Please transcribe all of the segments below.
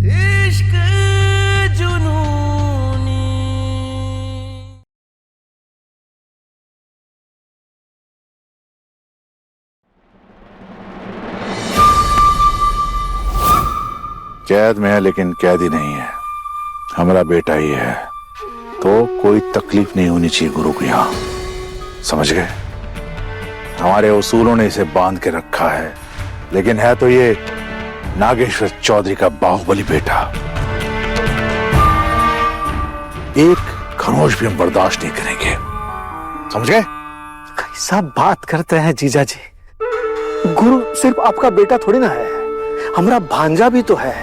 इश्क जुनूनी। कैद में है लेकिन कैदी नहीं है, हमारा बेटा ही है, तो कोई तकलीफ नहीं होनी चाहिए गुरु को यहां, समझ गए? हमारे उसूलों ने इसे बांध के रखा है, लेकिन है तो ये नागेश्वर चौधरी का बाहुबली बेटा। एक खरोच भी हम बर्दाश्त नहीं करेंगे, समझ गए? कैसा बात करते हैं जीजा जी, गुरु सिर्फ आपका बेटा थोड़ी ना है, हमारा भांजा भी तो है,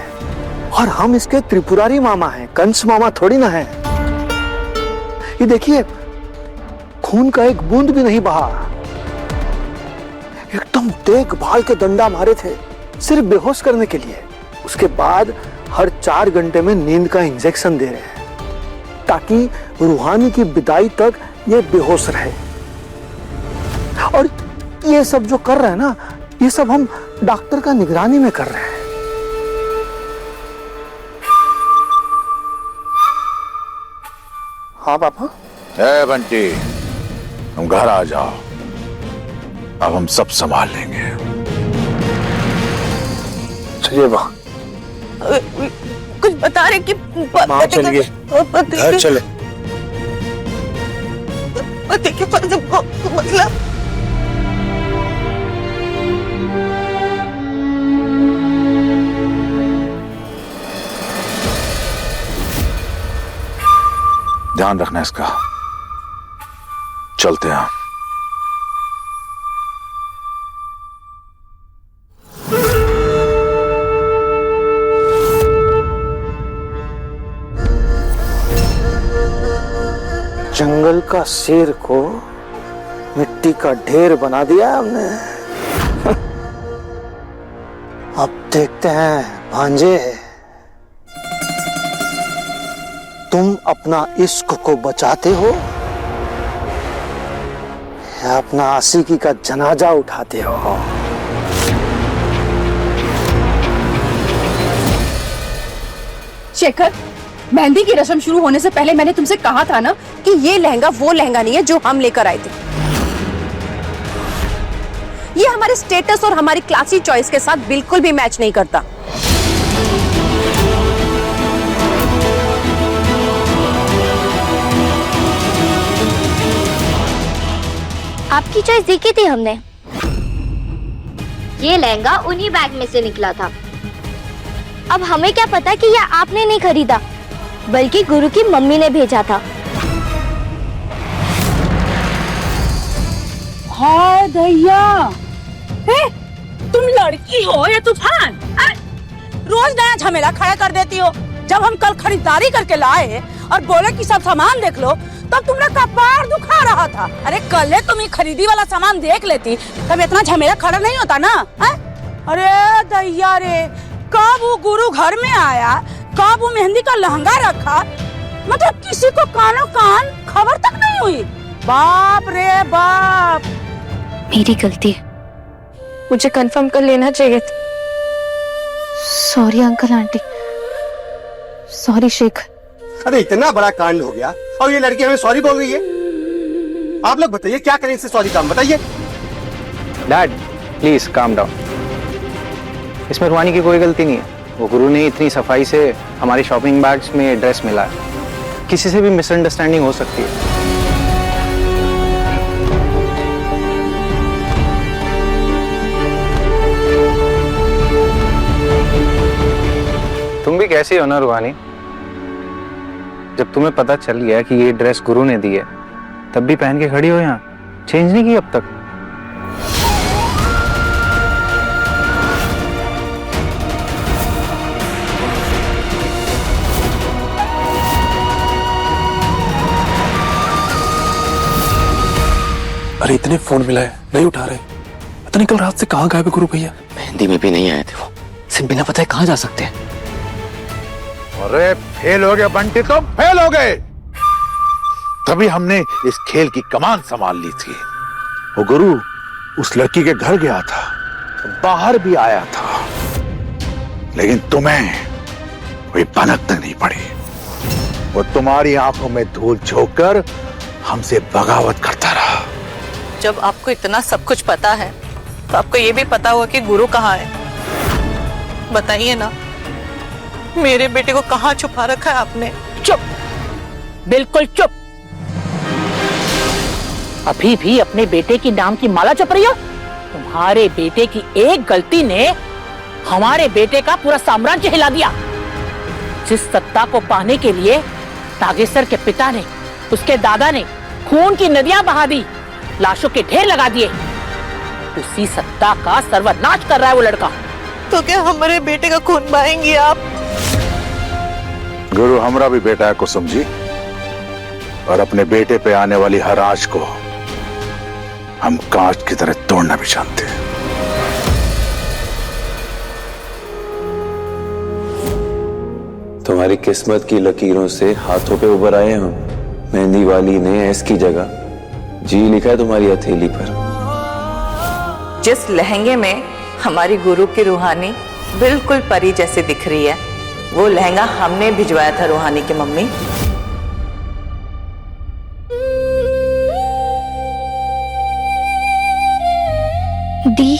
और हम इसके त्रिपुरारी मामा हैं, कंस मामा थोड़ी ना है। ये देखिए, खून का एक बूंद भी नहीं बहा, एकदम देखभाल के डंडा मारे थे सिर्फ बेहोश करने के लिए। उसके बाद हर 4 घंटे में नींद का इंजेक्शन दे रहे हैं ताकि रूहानी की विदाई तक ये बेहोश रहे। और ये सब जो कर रहे हैं ना, ये सब हम डॉक्टर का निगरानी में कर रहे हैं। हाँ पापा। ए बंटी, तुम घर आ जाओ, अब हम सब संभाल लेंगे। चलिए माँ, कुछ बता रहे कि माँ चलिए घर चले। पति के पास मतलब ध्यान रखना इसका, चलते हैं। जंगल का शेर को मिट्टी का ढेर बना दिया हमने। अब देखते हैं भांजे, तुम अपना इश्क को बचाते हो या अपना आशिकी का जनाजा उठाते हो। शेखर, मेहंदी की रस्म शुरू होने से पहले मैंने तुमसे कहा था ना कि ये लहंगा वो लहंगा नहीं है जो हम लेकर आए थे। ये हमारे स्टेटस और हमारी क्लासी चॉइस के साथ बिल्कुल भी मैच नहीं करता। आपकी चॉइस देखी थी हमने, ये लहंगा उन्हीं बैग में से निकला था। अब हमें क्या पता कि यह आपने नहीं खरीदा, बल्कि गुरु की मम्मी ने भेजा था। हाय दैया, तुम लड़की हो या तूफान? रोज नया झमेला खड़ा कर देती हो। जब हम कल खरीदारी करके लाए और बोले कि सब सामान देख लो, तब तुम्हारा कपार दुखा रहा था। अरे कल तुम ये खरीदी वाला सामान देख लेती, तब इतना झमेला खड़ा नहीं होता ना। अरे दैया रे, कब वो गुरु घर में आया, कब वो मेहंदी का लहंगा रखा, मतलब किसी को कानो कान खबर तक नहीं हुई। बाप रे बाप, मेरी गलती, मुझे कंफर्म कर लेना चाहिए था। Sorry uncle aunty, sorry Shekhar. अरे इतना बड़ा कांड हो गया और ये लड़की हमें सॉरी बोल रही है। आप लोग बताइए क्या करें इससे सॉरी काम, बताइए। डैड प्लीज काम डाउन, इसमें रूहानी की कोई गलती नहीं है। वो गुरु ने इतनी सफाई से हमारी शॉपिंग बैग्स में ड्रेस मिला है, किसी से भी मिसअंडरस्टैंडिंग हो सकती है। तुम भी कैसी हो ना रूहानी, जब तुम्हें पता चल गया कि ये ड्रेस गुरु ने दी है, तब भी पहन के खड़ी हो यहाँ, चेंज नहीं की अब तक। अरे इतने फोन मिलाए नहीं उठा रहे, पता नहीं कल रात से कहाँ गायब है गुरु भैया। मेहंदी में भी नहीं आए थे वो, सिर्फ बिना पता है कहाँ जा सकते हैं। अरे फेल हो गए बंटी, तुम फेल हो गए। तभी हमने इस खेल की कमान संभाल ली थी। वो गुरु उस लड़की के घर गया था, बाहर भी आया था, लेकिन तुम्हें कभी भनक तक नहीं पड़ी। वो तुम्हारी आंखों में धूल झोंक कर हमसे बगावत करता रहा। जब आपको इतना सब कुछ पता है तो आपको ये भी पता होगा कि गुरु कहाँ है। बताइए ना, मेरे बेटे को कहाँ छुपा रखा है आपने? चुप, बिल्कुल चुप। अभी भी अपने बेटे की नाम की माला जप रही हो? तुम्हारे बेटे की एक गलती ने हमारे बेटे का पूरा साम्राज्य हिला दिया। जिस सत्ता को पाने के लिए नागेश्वर के पिता ने, उसके दादा ने खून की नदियां बहा दी, लाशों के ढेर लगा दिए, उसी सत्ता का सर्वनाश कर रहा है वो लड़का। तो क्या हमारे बेटे का खून बहाएंगी आप? गुरु हमरा भी बेटा है कुसुम जी, और अपने बेटे पे आने वाली हर आंच को हम कांच की तरह तोड़ना भी जानते हैं। तुम्हारी किस्मत की लकीरों से हाथों पे उभर आए हम। मेहंदी वाली ने एस की जगह जी लिखा है तुम्हारी हथेली पर। जिस लहंगे में हमारी गुरु की रूहानी बिल्कुल परी जैसे दिख रही है, वो लहंगा हमने भिजवाया था रूहानी की मम्मी। दी,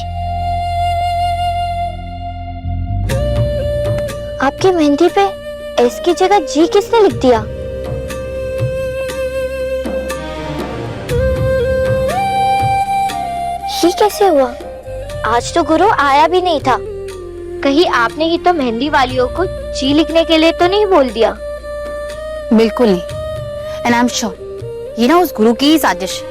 आपकी मेहंदी पे एस की जगह जी किसने लिख दिया? ये कैसे हुआ? आज तो गुरु आया भी नहीं था। कहीं आपने ही तो मेहंदी वालियों को जी लिखने के लिए तो नहीं बोल दिया? बिल्कुल नहीं। एंड आई एम श्योर ये ना उस गुरु की ही साजिश,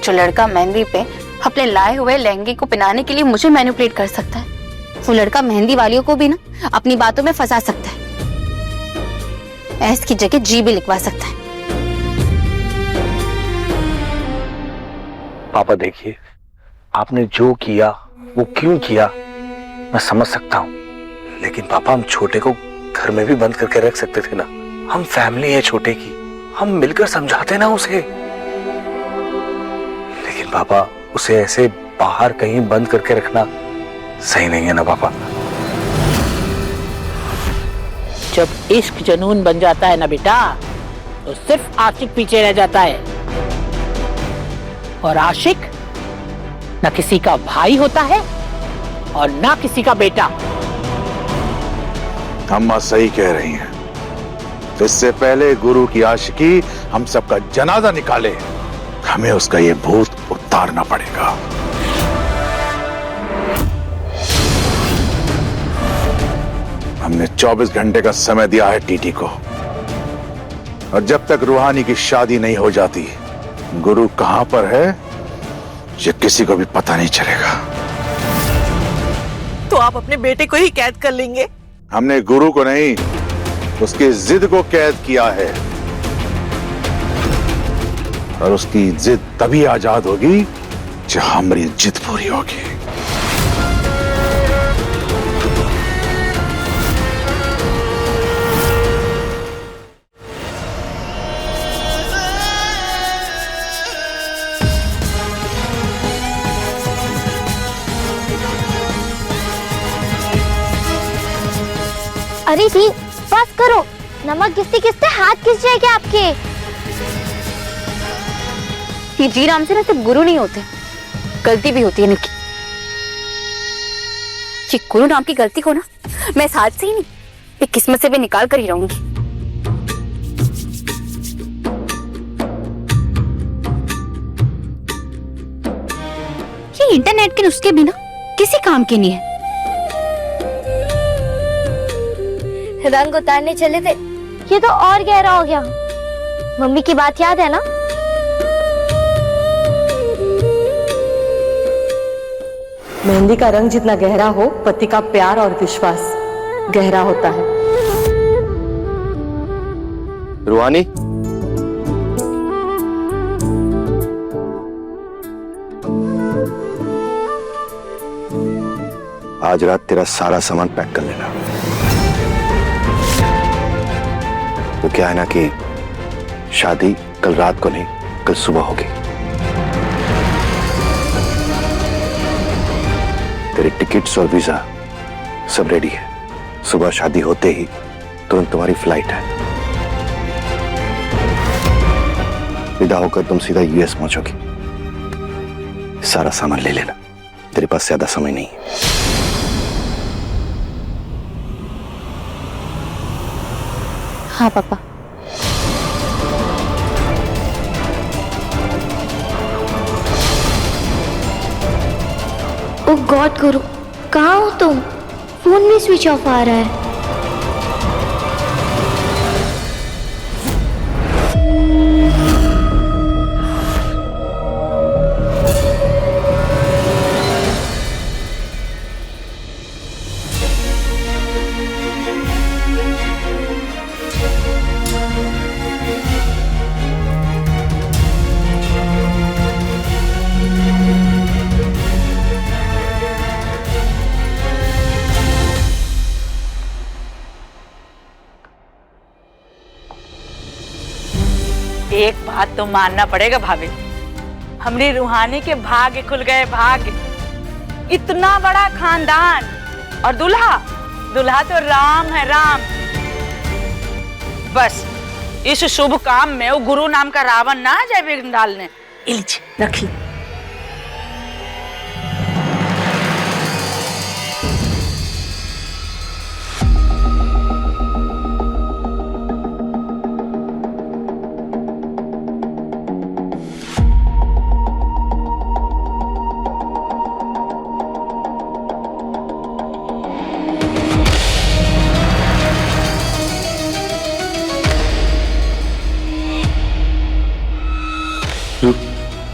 जो लड़का मेहंदी पे अपने लाए हुए लहंगे को पहनाने के लिए मुझे मैनिपुलेट कर सकता है, वो लड़का मेहंदी वालियों को भी ना अपनी बातों में फंसा सकता है। एस की जगह जी भी लिखवा सकता है। पापा देखिए, आपने जो किया वो क्यों किया मैं समझ सकता हूँ, लेकिन पापा हम छोटे को घर में भी बंद करके रख सकते थे ना। हम फैमिली है छोटे की, हम मिलकर समझाते ना उसे। लेकिन पापा उसे ऐसे बाहर कहीं बंद करके रखना सही नहीं है ना पापा। जब इश्क जनून बन जाता है ना बेटा, तो सिर्फ आशिक पीछे रह जाता है, और आशिक न किसी का भाई होता है और ना किसी का बेटा। अम्मा सही कह रही हैं। इससे पहले गुरु की आशिकी हम सबका जनाजा निकाले, हमें उसका ये भूत उतारना पड़ेगा। हमने 24 घंटे का समय दिया है टीटी को, और जब तक रूहानी की शादी नहीं हो जाती, गुरु कहां पर है ये किसी को भी पता नहीं चलेगा। तो आप अपने बेटे को ही कैद कर लेंगे? हमने गुरु को नहीं, उसकी जिद को कैद किया है, और उसकी जिद तभी आजाद होगी जब हमारी जिद पूरी होगी। अरे दी, बस करो। नमक घिसते घिसते हाथ घिस जाएगा आपके। ये जी राम से ना सिर्फ गुरु नहीं होते, गलती भी होती है इनकी। ये गुरु नाम की गलती को ना मैं इस हाथ से ही नहीं, ये किस्मत से भी निकाल कर ही रहूंगी। ये इंटरनेट के नुस्खे भी ना किसी काम के नहीं है। रंग उतारने चले थे, ये तो और गहरा हो गया। मम्मी की बात याद है ना? मेहंदी का रंग जितना गहरा हो, पति का प्यार और विश्वास गहरा होता है। रूहानी, आज रात तेरा सारा सामान पैक कर लेना। वो क्या है ना कि शादी कल रात को नहीं, कल सुबह होगी। तेरे टिकट्स और वीजा सब रेडी है। सुबह शादी होते ही तुरंत तुम्हारी फ्लाइट है। विदा होकर तुम सीधा यूएस पहुंचोगी। सारा सामान ले लेना, तेरे पास ज्यादा समय नहीं है। हाँ पापा। ओह गॉड गुरु, कहाँ हो तुम? फोन में स्विच ऑफ आ रहा है। एक बात तो मानना पड़ेगा भाभी, हमरी रूहानी के भाग्य खुल गए, भाग्य। इतना बड़ा खानदान और दूल्हा, दूल्हा तो राम है, राम। बस इस शुभ काम में वो गुरु नाम का रावण ना आ जाए विघ्न डालने। इल्च रखी।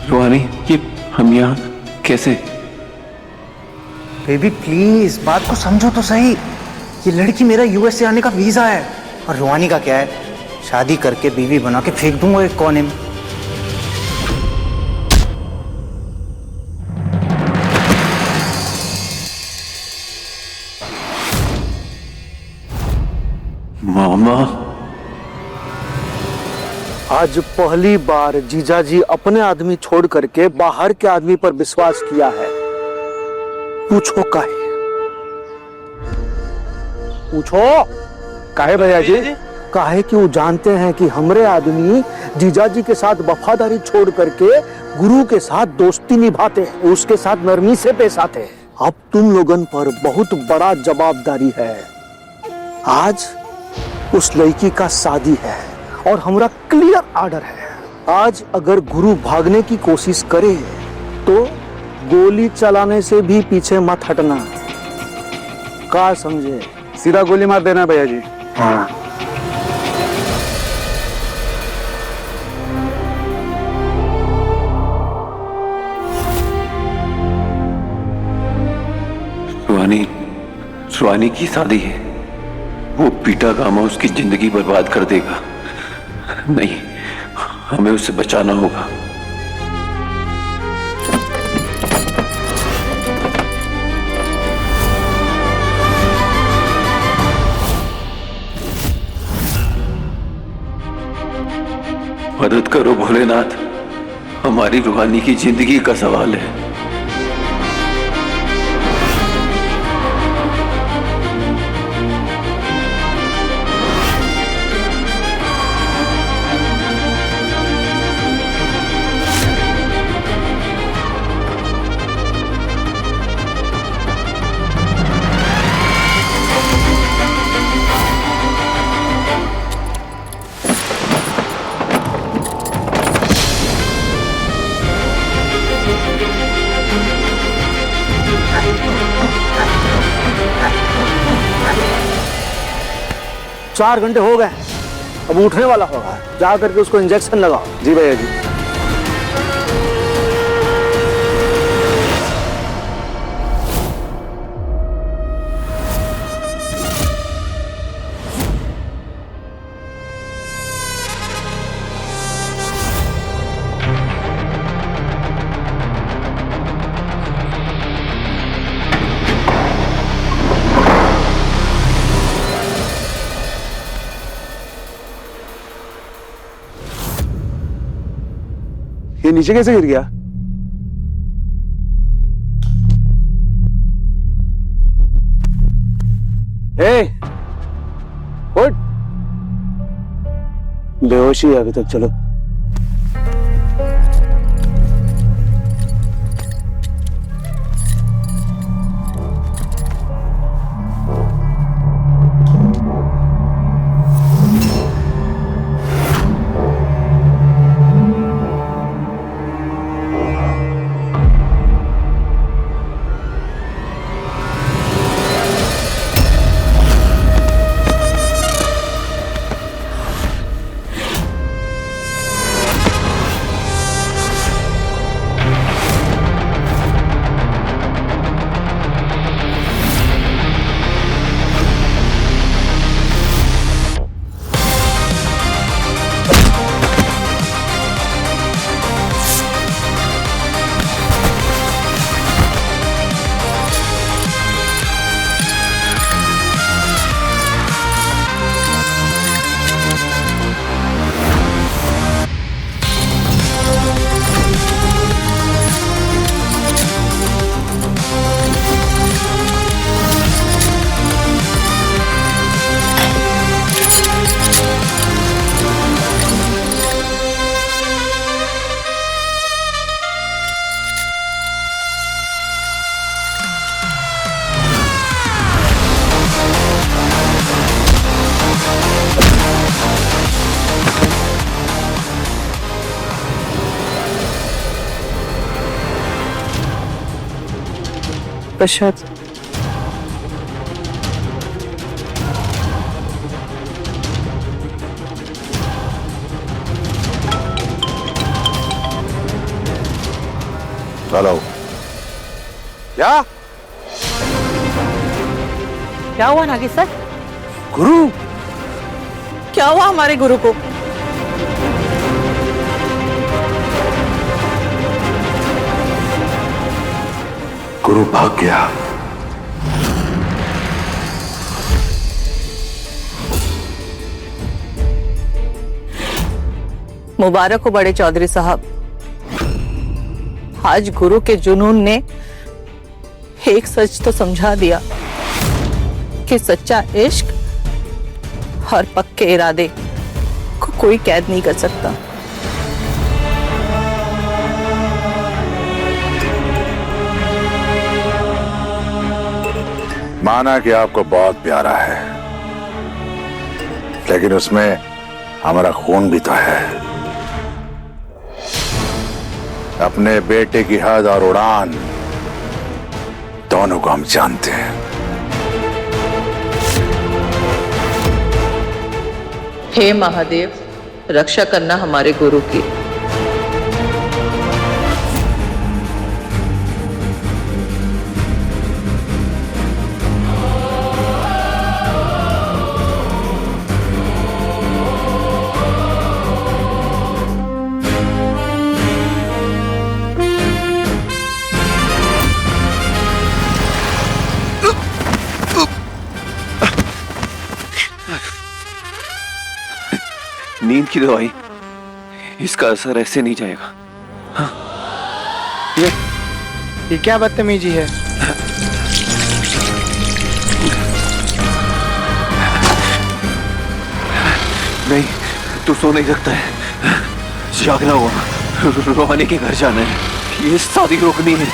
रूहानी, ये हम यहाँ कैसे? बेबी प्लीज बात को समझो तो सही। ये लड़की मेरा यूएस से आने का वीजा है, और रूहानी का क्या है? शादी करके बीवी बना के फेंक दूंगा एक कोने में। मामा, आज पहली बार जीजाजी अपने आदमी छोड़ करके बाहर के आदमी पर विश्वास किया है। पूछो काहे? पूछो काहे भैया जी? काहे कि वो जानते हैं कि हमरे आदमी जीजाजी के साथ वफादारी छोड़ करके गुरु के साथ दोस्ती निभाते हैं, उसके साथ नरमी से पेश आते हैं। अब तुम लोगन पर बहुत बड़ा जवाबदारी है। आज उस लड़की का शादी है और हमारा क्लियर ऑर्डर है। आज अगर गुरु भागने की कोशिश करे तो गोली चलाने से भी पीछे मत हटना। का समझे? सीधा गोली मार देना भैया जी। हाँ। रूहानी की शादी है। वो पीटा गामा उसकी जिंदगी बर्बाद कर देगा। नहीं, हमें उसे बचाना होगा। मदद करो भोलेनाथ, हमारी रूहानी की जिंदगी का सवाल है। चार घंटे हो गए, अब उठने वाला होगा। जा करके उसको इंजेक्शन लगाओ। जी भैया जी। ये नीचे कैसे गिर गया? उठ। बेहोशी है अभी तक। चलो प्रसाद, हेलो। क्या क्या हुआ नागेश सर? गुरु? क्या हुआ हमारे गुरु को? गुरु भाग गया। मुबारक हो बड़े चौधरी साहब, आज गुरु के जुनून ने एक सच तो समझा दिया कि सच्चा इश्क और पक्के इरादे को कोई कैद नहीं कर सकता। माना कि आपको बहुत प्यारा है, लेकिन उसमें हमारा खून भी तो है। अपने बेटे की हद और उड़ान दोनों को हम जानते हैं। हे महादेव, रक्षा करना हमारे गुरु की। नींद की दवाई, इसका असर ऐसे नहीं जाएगा। हाँ। ये क्या बदतमीजी है? नहीं, तू सो नहीं सकता है, जागना होगा। रोहानी के घर जाना है, ये शादी रोकनी है।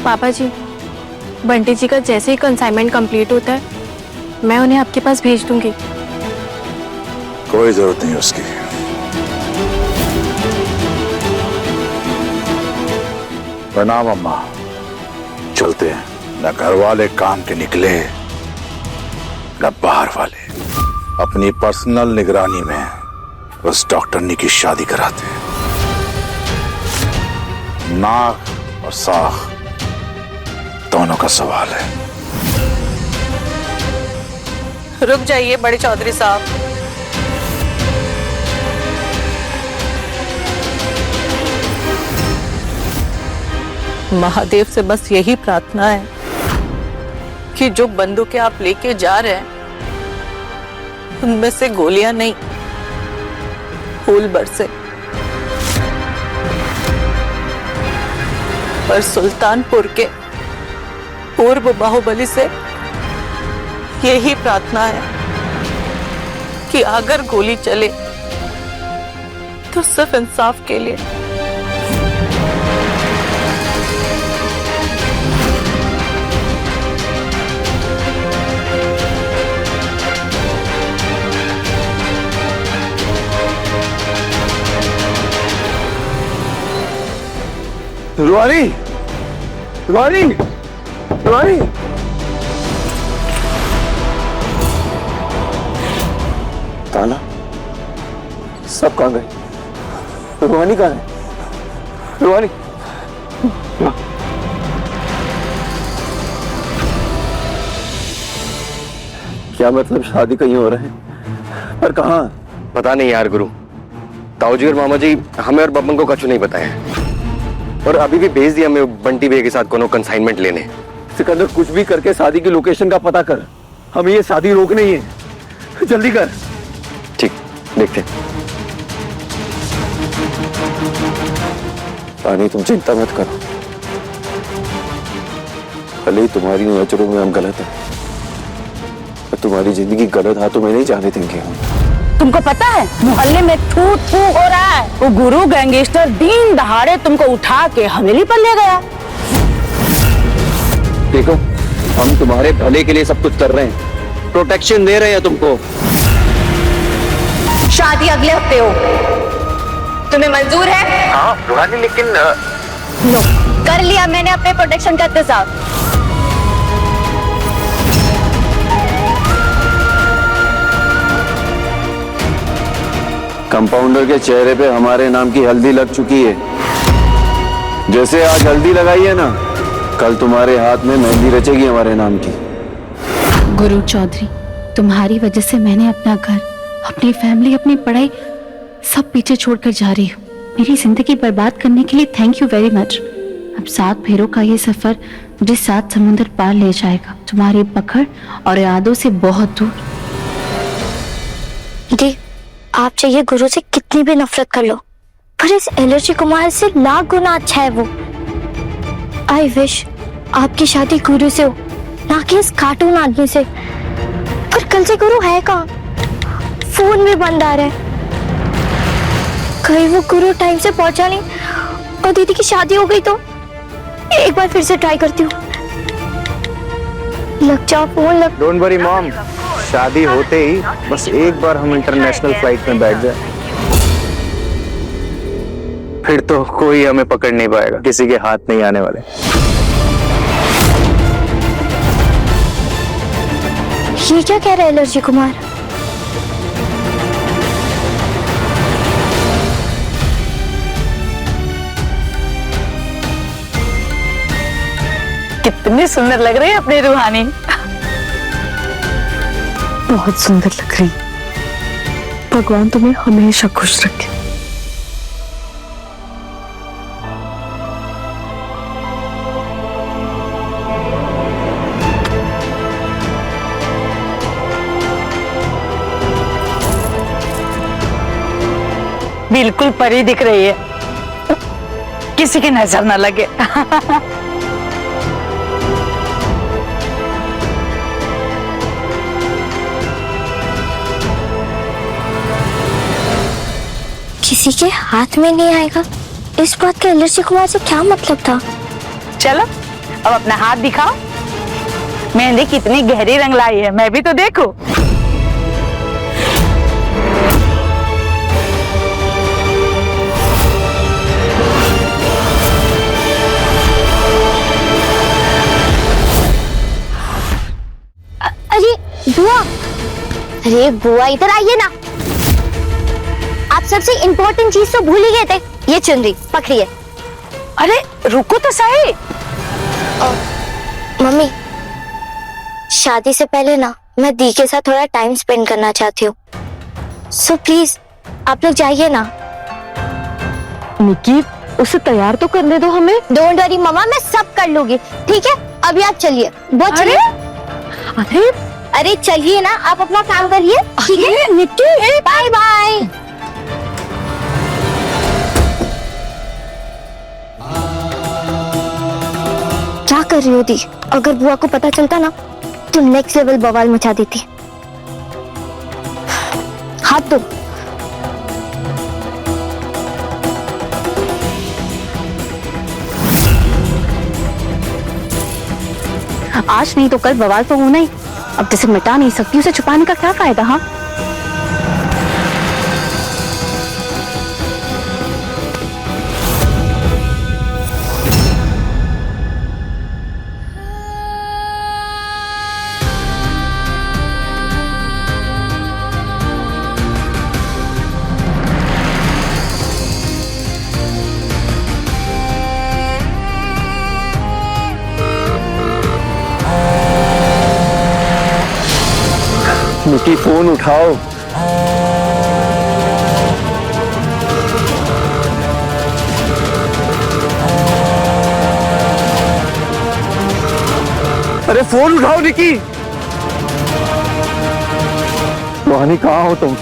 पापा जी, बंटी जी का जैसे ही कंसाइनमेंट कंप्लीट होता है, मैं उन्हें आपके पास भेज दूंगी। कोई जरूरत नहीं उसकी। प्रणाम अम्मा, चलते हैं। न घर वाले काम के निकले न बाहर वाले, अपनी पर्सनल निगरानी में उस डॉक्टरनी की शादी कराते हैं। नाक और साख दोनों का सवाल है। रुक जाइए बड़े चौधरी साहब, महादेव से बस यही प्रार्थना है कि जो बंदूकें आप लेके जा रहे हैं उनमें से गोलियां नहीं, फूल बरसे। पर सुल्तानपुर के पूर्व बाहुबली से यही प्रार्थना है कि अगर गोली चले तो सिर्फ इंसाफ के लिए। रुहानी, रुहानी, रुहानी। ताला सब कहाँ गए? रुहानी कहाँ है? रुहानी। क्या मतलब शादी कहीं हो रहा है, पर कहाँ? पता नहीं यार गुरु, ताऊजी और मामा जी हमें और बब्बन को कछु नहीं बताया और अभी भी भेज दिया हमें बंटी भैया के साथ कोनो कंसाइनमेंट लेने। सिकंदर, कुछ भी करके शादी की लोकेशन का पता कर, हमें ये शादी रोकनी है, जल्दी कर। ठीक, देखते। रानी, तुम चिंता मत करो, भले ही तुम्हारी नजरों में हम गलत हैं, पर तुम्हारी जिंदगी गलत हाथों में नहीं जाने देंगे हम। तुमको पता है मोहल्ले में थू थू हो रहा है। वो गुरु गैंगस्टर दिन दहाड़े तुमको उठा के हवेली पर ले गया। देखो, हम तुम्हारे भले के लिए सब कुछ कर रहे हैं, प्रोटेक्शन दे रहे हैं तुमको। शादी अगले हफ्ते हो, तुम्हें मंजूर है? हाँ रुहानी, लेकिन नो, कर लिया मैंने अपने प्रोटेक्शन का इंतजाम। कंपाउंडर के चेहरे पे हमारे नाम की हल्दी लग चुकी है। जैसे आज हल्दी लगाई है ना, कल तुम्हारे हाथ में मेहंदी रचेगी हमारे नाम की। गुरु चौधरी, तुम्हारी वजह से मैंने अपना घर, अपनी फैमिली, अपनी पढ़ाई सब पीछे छोड़कर जा रही हूँ। मेरी जिंदगी बर्बाद करने के लिए थैंक यू वेरी मच। अब 7 फेरों का ये सफर मुझे 7 समुंदर पार ले जाएगा, तुम्हारी पकड़ और यादों से बहुत दूर। दी, आप चाहिए गुरु से कितनी भी नफरत कर लो, पर इस एलर्जी कुमार से लाख गुना अच्छा है वो। आई विश आपकी शादी गुरु से हो, ना कि इस कार्टून आदमी से। पर कल से गुरु है कहाँ? फोन भी बंद आ रहा है। कहीं वो गुरु टाइम से पहुंचा नहीं और दीदी की शादी हो गई तो। एक बार फिर से ट्राई करती हूँ। लग जाओ फोन, लग। डोंट वरी मॉम, शादी होते ही बस एक बार हम इंटरनेशनल फ्लाइट में बैठ जाए, फिर तो कोई हमें पकड़ नहीं पाएगा, किसी के हाथ नहीं आने वाले। ये क्या कह रहा है एलर्जी कुमार? कितनी सुंदर लग रही है अपनी रूहानी। बहुत सुंदर लग रही। भगवान तुम्हें हमेशा खुश रखे। बिल्कुल परी दिख रही है, किसी की नजर न लगे। किसी के हाथ में नहीं आएगा, इस बात का एलर्जी कुमार से क्या मतलब था? चलो अब अपना हाथ दिखाओ, मेहंदी कितनी गहरी रंग लाई है, मैं भी तो देखूं। अरे बुआ, अरे बुआ इधर आइए ना। आप सबसे इम्पोर्टेंट चीज तो भूल ही गए थे, ये चुनरी पकड़िए। अरे रुको तो सही। मम्मी, शादी से पहले ना मैं दी के साथ थोड़ा टाइम स्पेंड करना चाहती हूँ, सो प्लीज आप लोग जाइए ना। निकी, उसे तैयार तो करने दो हमें। डोंट वरी मम्मा, मैं सब कर लूंगी। ठीक है, अभी आप चलिए। बहुत चलिए। अरे अरे चलिए ना, आप अपना काम करिए। ठीक है निक्की, बाय बाय। क्या कर रही होती? अगर बुआ को पता चलता ना तो नेक्स्ट लेवल बवाल मचा देती। हाथ दो। आज नहीं तो कल बवाल तो होना ही। अब जिसे मिटा नहीं सकती उसे छुपाने का क्या फायदा? हाँ, निकी फोन उठाओ। अरे फोन उठाओ निकी। रोहानी कहाँ हो तुम?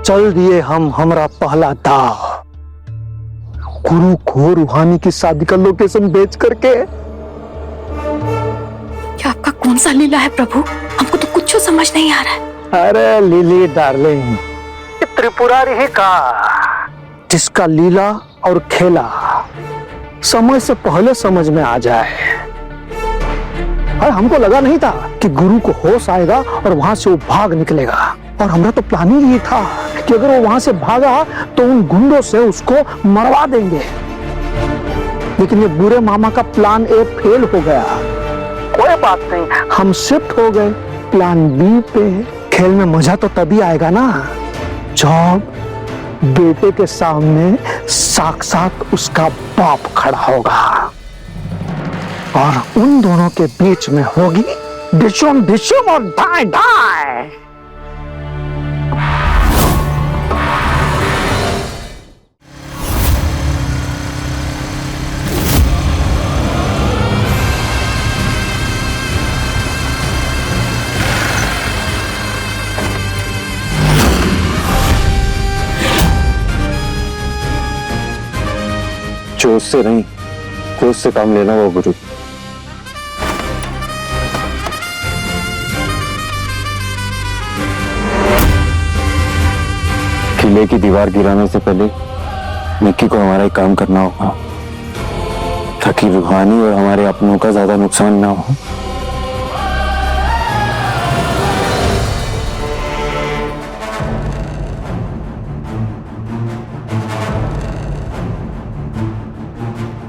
चल दिए हम हमारा पहला दाव। गुरु को रूहानी की शादी का लोकेशन बेच करके। क्या आपका कौन सा लीला है प्रभु? हमको तो कुछ समझ नहीं आ रहा है। अरे लिली डार्लिंग, त्रिपुरारी ही का जिसका लीला और खेला समय से पहले समझ में आ जाए। अरे हमको लगा नहीं था कि गुरु को होश आएगा और वहां से वो भाग निकलेगा। और हमारा तो प्लानिंग ये था कि अगर वो वहां से भागा तो उन गुंडों से उसको मरवा देंगे। लेकिन ये बुरे मामा का प्लान ए फेल हो गया। कोई बात नहीं, हम शिफ्ट हो गए प्लान बी पे। खेल में मजा तो तभी आएगा ना जब बेटे के सामने साक्षात उसका बाप खड़ा होगा और उन दोनों के बीच में होगी डिशुम डिशुम और डाई डाई। जोश से नहीं, होश से काम लेना वो गुरु। किले की दीवार गिराने से पहले निक्की को हमारा एक काम करना होगा ताकि रूहानी और हमारे अपनों का ज्यादा नुकसान ना हो।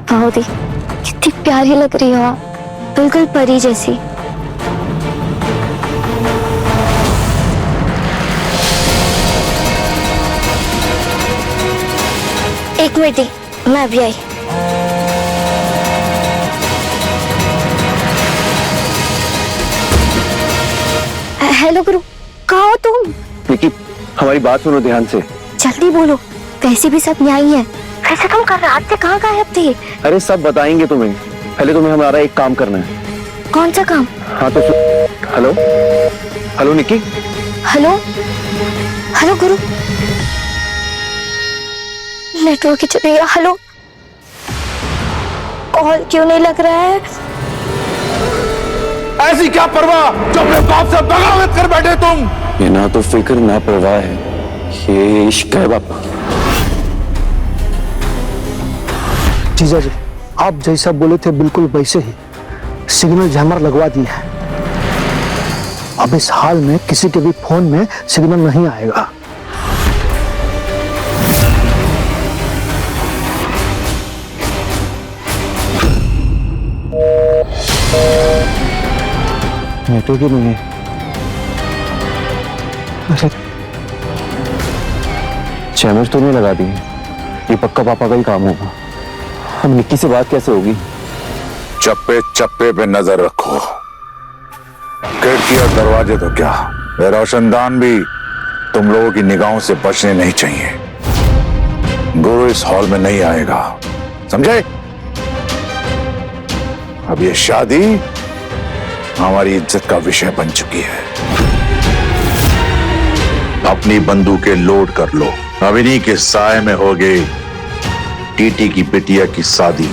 दाऊदी, कितनी प्यारी लग रही हो आप, बिल्कुल परी जैसी। एक मिनट, मैं अभी आई। हेलो गुरु, कहाँ हो तुम? निक्की, हमारी बात सुनो ध्यान से। जल्दी बोलो, वैसे भी सब न्यायी है। वैसे तुम कल रात से कहाँ गायब थे? अरे सब बताएंगे तुम्हें, पहले तुम्हें हमारा एक काम करना है। कौन सा काम? हाँ तो hello hello Nikki. Hello hello गुरु, नेटवर्क ही चलेगा। हेलो, कॉल क्यों नहीं लग रहा है? ऐसी क्या परवाह जो अपने बाप से बगावत कर बैठे तुम? ये ना तो फिक्र ना परवाह है, ये इश्क है बापा। जीजा जी, आप जैसा बोले थे बिल्कुल वैसे ही सिग्नल जैमर लगवा दिए हैं। अब इस हाल में किसी के भी फोन में सिग्नल नहीं आएगा। नेटवर्क ही नहीं है। अरे चैमर तो नहीं लगा दी, ये पक्का पापा का ही काम होगा। अब निक्की से बात कैसे होगी? चप्पे चप्पे पे नजर रखो, खिड़की और दरवाजे तो क्या, ये रोशनदान भी तुम लोगों की निगाहों से बचने नहीं चाहिए। गुरु इस हॉल में नहीं आएगा, समझे? अब ये शादी हमारी इज्जत का विषय बन चुकी है। अपनी बंदूकें लोड कर लो, अब इन्हीं के साए में हो गई टीटी की बिटिया की शादी।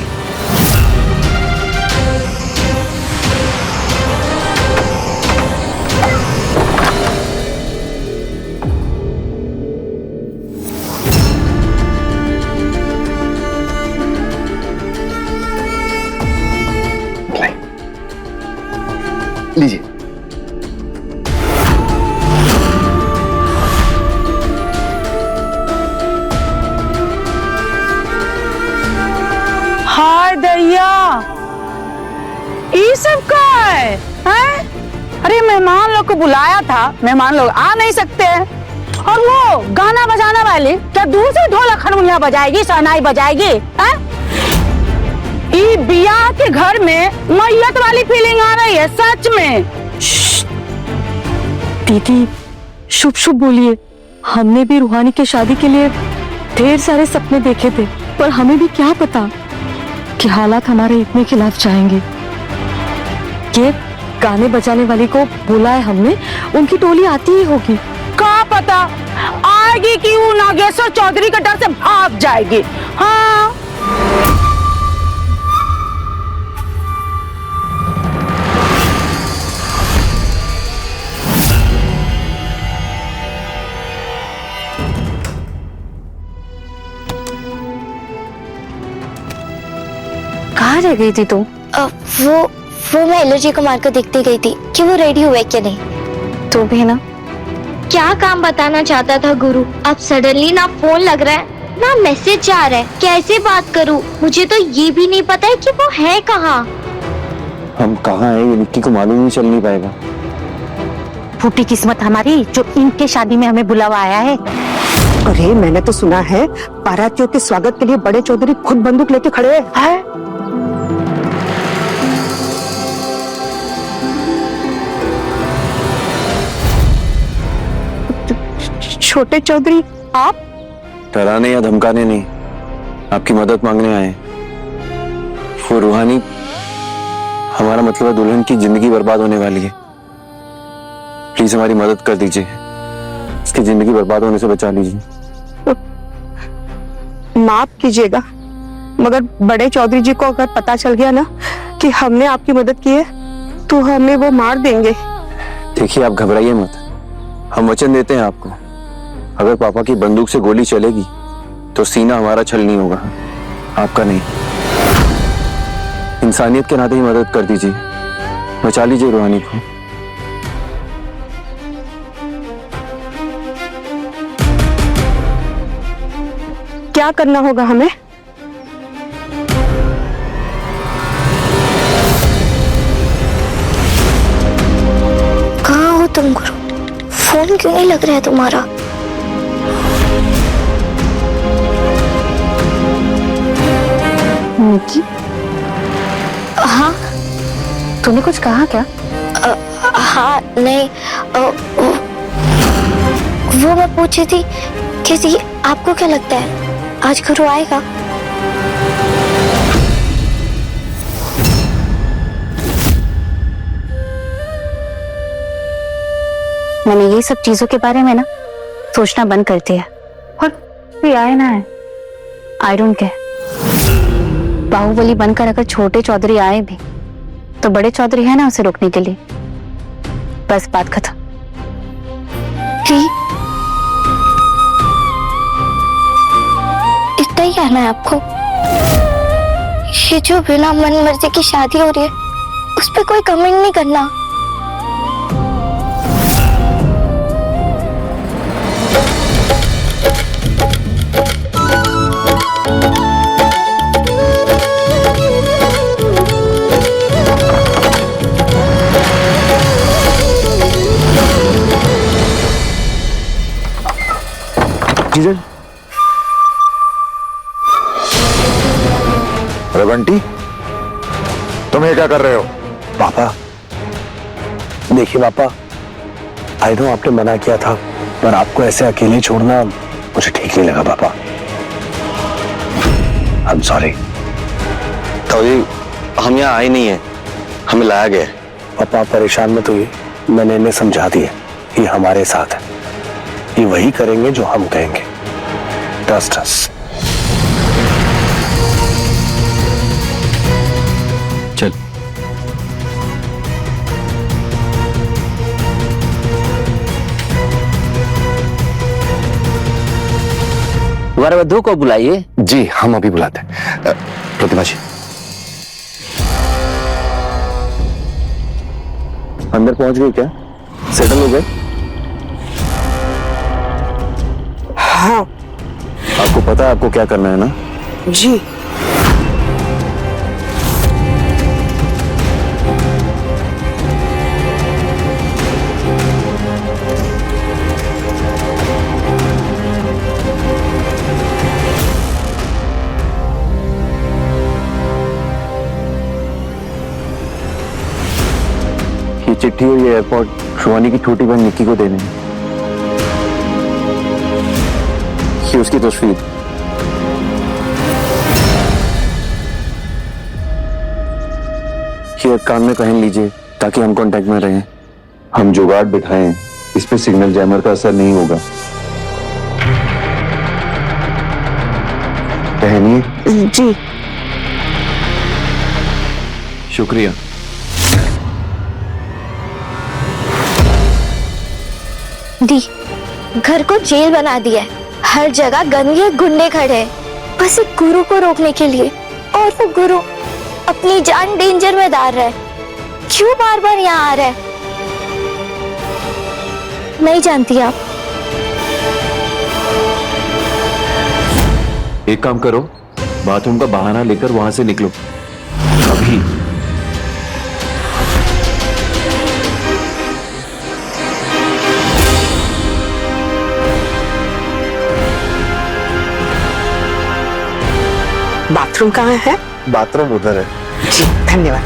लीजिए। हाय दैया, ये सब का है? हैं? अरे मेहमान लोग को बुलाया था, मेहमान लोग आ नहीं सकते हैं। और वो गाना बजाना वाली क्या दूर से ढोलक हारमोनिया बजाएगी, शहनाई बजाएगी? हैं? ये बियाह के घर में मैयत वाली फीलिंग आ रही है सच में। दीदी शुभ शुभ बोलिए। हमने भी रूहानी के शादी के लिए ढेर सारे सपने देखे थे, पर हमें भी क्या पता कि हालात हमारे इतने खिलाफ जाएंगे। ये गाने बजाने वाली को बोला है हमने, उनकी टोली आती ही होगी। क्या पता आएगी कि वो नागेश्वर चौधरी के डर से भाग जाएगी। हाँ कहाँ रह गई थी तुम? वो मैं एलर्जी को मारकर देखती गई थी कि वो रेडी हुए कि नहीं। तो भी ना, क्या काम बताना चाहता था गुरु? अब सडनली ना फोन लग रहा है ना मैसेज आ रहा है, कैसे बात करूं? मुझे तो ये भी नहीं पता है कि वो है कहाँ। हम कहाँ हैं ये निक्की को मालूम नहीं चल नहीं पाएगा। फूटी किस्मत हमारी जो इनके शादी में हमें बुलावा आया है। अरे मैंने तो सुना है बारातियों के स्वागत के लिए बड़े चौधरी खुद बंदूक लेके खड़े हैं। छोटे चौधरी आप? डराने या धमकाने नहीं, आपकी मदद मांगने आए। वो रूहानी, हमारा मतलब है दुल्हन की जिंदगी बर्बाद होने वाली है। प्लीज हमारी मदद कर दीजिए, इसकी जिंदगी बर्बाद होने से बचा लीजिए। माफ कीजिएगा, मगर बड़े चौधरी जी को अगर पता चल गया ना कि हमने आपकी मदद की है तो हमें वो मार देंगे। देखिए आप घबराइए मत, हम वचन देते हैं आपको, अगर पापा की बंदूक से गोली चलेगी तो सीना हमारा छल नहीं होगा, आपका नहीं। इंसानियत के नाते ही मदद कर दीजिए, बचा लीजिए रूहानी को। क्या करना होगा हमें? कहाँ हो तुम गुरु? फोन क्यों नहीं लग रहा है तुम्हारा? निक्की? हाँ, तूने कुछ कहा क्या? हाँ नहीं, वो मैं पूछी थी कि आपको क्या लगता है आज गुरु आएगा? मैंने ये सब चीजों के बारे में ना सोचना बंद कर दिया, और कोई आए ना आए आई डोंट केयर। बाहुबली बनकर अगर छोटे चौधरी आए भी तो बड़े चौधरी है ना उसे रोकने के लिए। बस बात खत्म। इतना ही कहना है आपको? ये जो बिना मन मर्जी की शादी हो रही है उस पर कोई कमेंट नहीं करना। जीजन। अरे बंटी, तुम ये क्या कर रहे हो? पापा देखिए पापा, आई नो आपने मना किया था, पर आपको ऐसे अकेले छोड़ना मुझे ठीक नहीं लगा पापा। I am sorry. ताऊ जी, हम यहाँ आए नहीं है, हमें लाया गया है। पापा परेशान मत हुई, मैंने इन्हें समझा दिया, ये हमारे साथ है, ये वही करेंगे जो हम कहेंगे। Trust us. चल। वर वधू को बुलाइए। जी हम अभी बुलाते हैं। प्रतिभा जी अंदर पहुंच गई क्या? सेटल हो गए? हाँ आपको पता है आपको क्या करना है ना? जी। ये चिट्ठी और ये एयरपोर्ट शिवानी की छोटी बहन निक्की को देने हैं। ये उसकी तस्वीर। ये कान में पहन लीजिए ताकि हम कांटेक्ट में रहें। हम जुगाड़ बिठाएं, इस पे सिग्नल जैमर का असर नहीं होगा। पहनिए। जी। शुक्रिया। दी, घर को जेल बना दिया है, हर जगह गंदे गुंडे खड़े हैं, बस एक गुरु को रोकने के लिए, और वो गुरु अपनी जान डेंजर में डाल रहा है। क्यों बार बार यहाँ आ रहा है? नहीं जानती आप? एक काम करो, बाथरूम का बहाना लेकर वहां से निकलो अभी। बाथरूम कहाँ है? बाथरूम उधर है। जी धन्यवाद।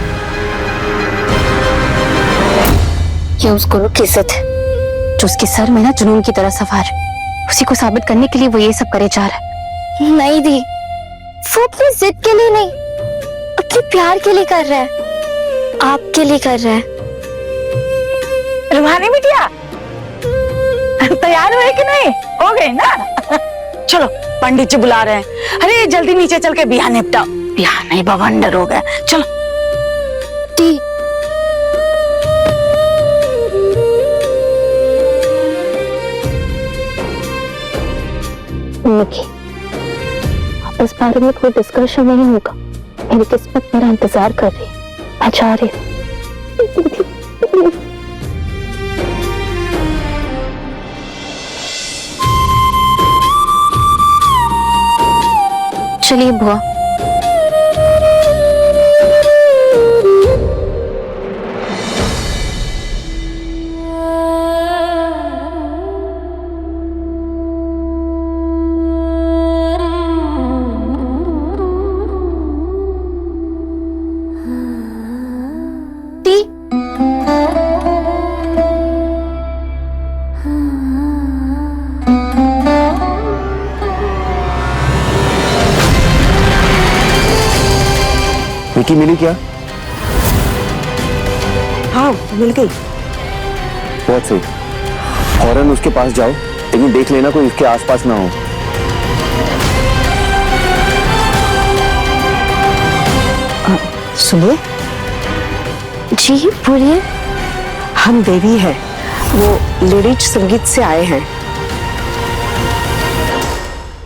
ये उस गुरु की इज्जत है जो उसके सर में ना जुनून की तरह सवार है। उसी को साबित करने के लिए वो ये सब करे जा रहा है। नहीं दी, वो अपनी जिद के लिए नहीं, अपने प्यार के लिए कर रहा है, आपके लिए कर रहा है। रूहानी बिटिया, तैयार हुए कि नहीं? हो गए ना? चलो पंडित जी बुला रहे हैं। अरे जल्दी नीचे चल के बियाह निपटाओ। बियाह नहीं बवंडर हो गया। चलो। दी, निकी, अब इस बारे में कोई डिस्कशन नहीं होगा। मेरी किस्मत मेरा इंतजार कर रही है, मैं जा रही हूँ। चलिए बुआ। निकी मिली क्या? हाँ मिल गई। बहुत सही। फौरन उसके पास जाओ, लेकिन देख लेना कोई उसके आसपास ना हो। सुनिए। जी बोलिए। हम देवी हैं, वो लेडीज संगीत से आए हैं।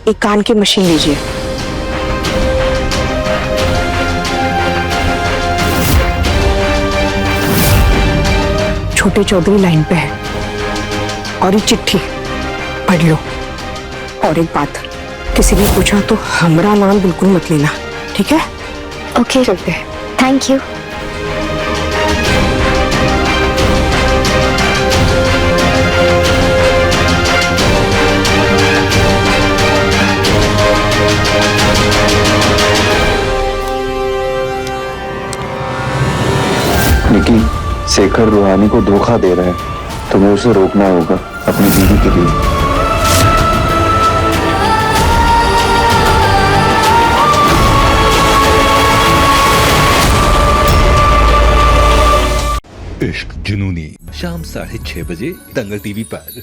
एक कान की मशीन लीजिए। छोटे चौधरी लाइन पे है, और ये चिट्ठी पढ़ लो। और एक बात, किसी ने पूछा तो हमारा नाम बिल्कुल मत लेना, ठीक है? ओके, चलते हैं। Thank you. शेखर रूहानी को धोखा दे रहा है, तुम्हें उसे रोकना होगा अपनी बीवी के लिए। इश्क जुनूनी शाम 6:30 बजे दंगल टीवी पर।